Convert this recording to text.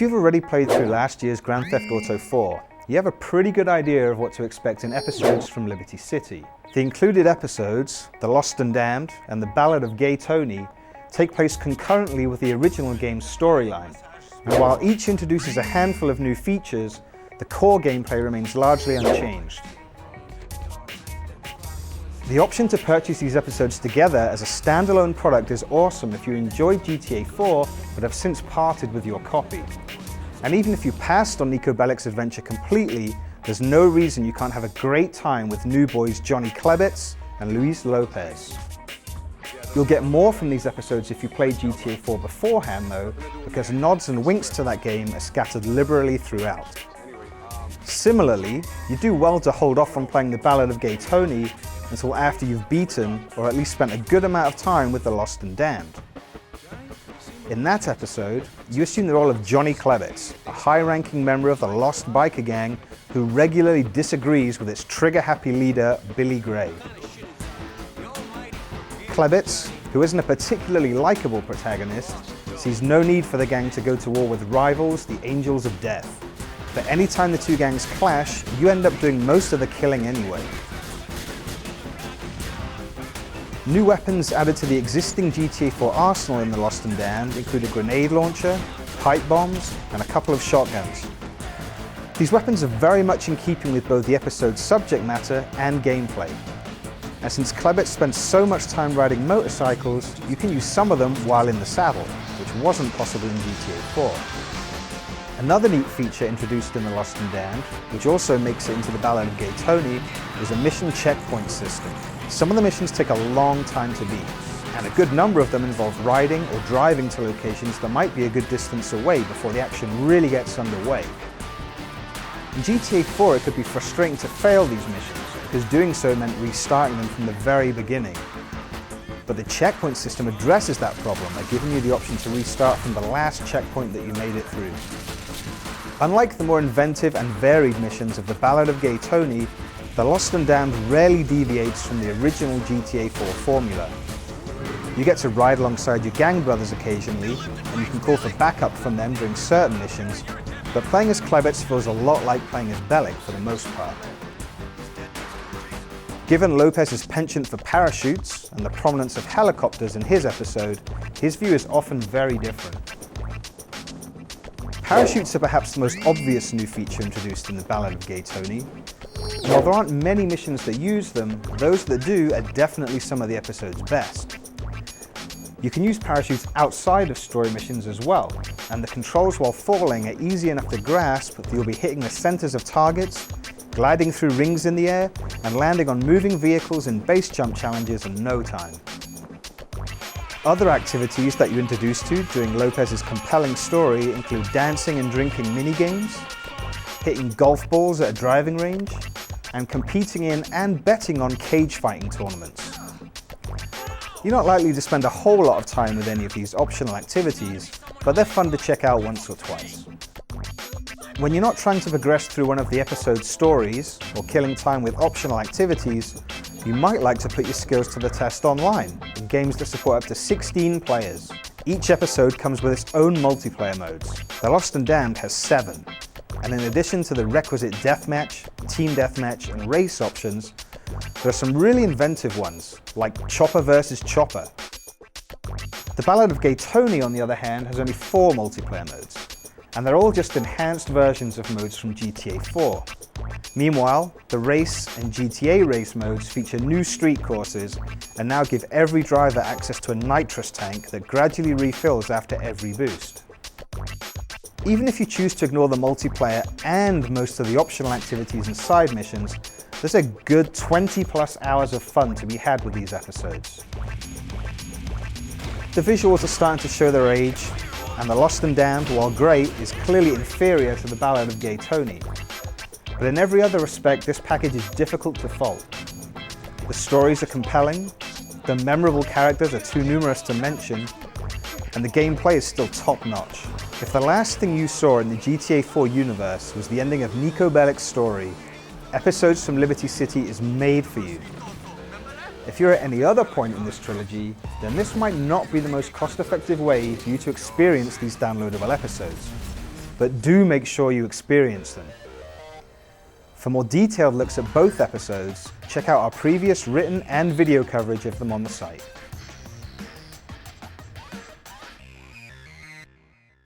If you've already played through last year's Grand Theft Auto 4, you have a pretty good idea of what to expect in episodes from Liberty City. The included episodes, The Lost and Damned and The Ballad of Gay Tony, take place concurrently with the original game's storyline. And while each introduces a handful of new features, the core gameplay remains largely unchanged. The option to purchase these episodes together as a standalone product is awesome if you enjoyed GTA 4 but have since parted with your copy. And even if you passed on Niko Bellic's adventure completely, there's no reason you can't have a great time with new boys Johnny Klebitz and Luis Lopez. You'll get more from these episodes if you played GTA 4 beforehand though, because nods and winks to that game are scattered liberally throughout. Similarly, you do well to hold off on playing The Ballad of Gay Tony until after you've beaten, or at least spent a good amount of time with The Lost and Damned. In that episode, you assume the role of Johnny Klebitz, a high-ranking member of the Lost biker gang who regularly disagrees with its trigger-happy leader, Billy Gray. Klebitz, who isn't a particularly likable protagonist, sees no need for the gang to go to war with rivals, the Angels of Death. But anytime the two gangs clash, you end up doing most of the killing anyway. New weapons added to the existing GTA 4 arsenal in The Lost and Damned include a grenade launcher, pipe bombs, and a couple of shotguns. These weapons are very much in keeping with both the episode's subject matter and gameplay. And since Klebitz spends so much time riding motorcycles, you can use some of them while in the saddle, which wasn't possible in GTA 4. Another neat feature introduced in The Lost and Damned, which also makes it into The Ballad of Gay Tony, is a mission checkpoint system. Some of the missions take a long time to beat, and a good number of them involve riding or driving to locations that might be a good distance away before the action really gets underway. In GTA 4 it could be frustrating to fail these missions, because doing so meant restarting them from the very beginning. But the checkpoint system addresses that problem by giving you the option to restart from the last checkpoint that you made it through. Unlike the more inventive and varied missions of The Ballad of Gay Tony, The Lost and Damned rarely deviates from the original GTA 4 formula. You get to ride alongside your gang brothers occasionally, and you can call for backup from them during certain missions, but playing as Klebitz feels a lot like playing as Bellic for the most part. Given Lopez's penchant for parachutes and the prominence of helicopters in his episode, his view is often very different. Parachutes are perhaps the most obvious new feature introduced in The Ballad of Gay Tony. And while there aren't many missions that use them, those that do are definitely some of the episode's best. You can use parachutes outside of story missions as well, and the controls while falling are easy enough to grasp that you'll be hitting the centers of targets, gliding through rings in the air, and landing on moving vehicles in base jump challenges in no time. Other activities that you're introduced to during Lopez's compelling story include dancing and drinking minigames, hitting golf balls at a driving range, and competing in and betting on cage fighting tournaments. You're not likely to spend a whole lot of time with any of these optional activities, but they're fun to check out once or twice. When you're not trying to progress through one of the episode's stories, or killing time with optional activities, you might like to put your skills to the test online, in games that support up to 16 players. Each episode comes with its own multiplayer modes. The Lost and Damned has 7. And in addition to the requisite deathmatch, team deathmatch, and race options, there are some really inventive ones, like Chopper vs. Chopper. The Ballad of Gay Tony, on the other hand, has only 4 multiplayer modes, and they're all just enhanced versions of modes from GTA 4. Meanwhile, the race and GTA race modes feature new street courses and now give every driver access to a nitrous tank that gradually refills after every boost. Even if you choose to ignore the multiplayer and most of the optional activities and side missions, there's a good 20+ hours of fun to be had with these episodes. The visuals are starting to show their age, and The Lost and Damned, while great, is clearly inferior to The Ballad of Gay Tony. But in every other respect, this package is difficult to fault. The stories are compelling, the memorable characters are too numerous to mention, and the gameplay is still top-notch. If the last thing you saw in the GTA 4 universe was the ending of Niko Bellic's story, episodes from Liberty City is made for you. If you're at any other point in this trilogy, then this might not be the most cost-effective way for you to experience these downloadable episodes. but do make sure you experience them. For more detailed looks at both episodes, check out our previous written and video coverage of them on the site.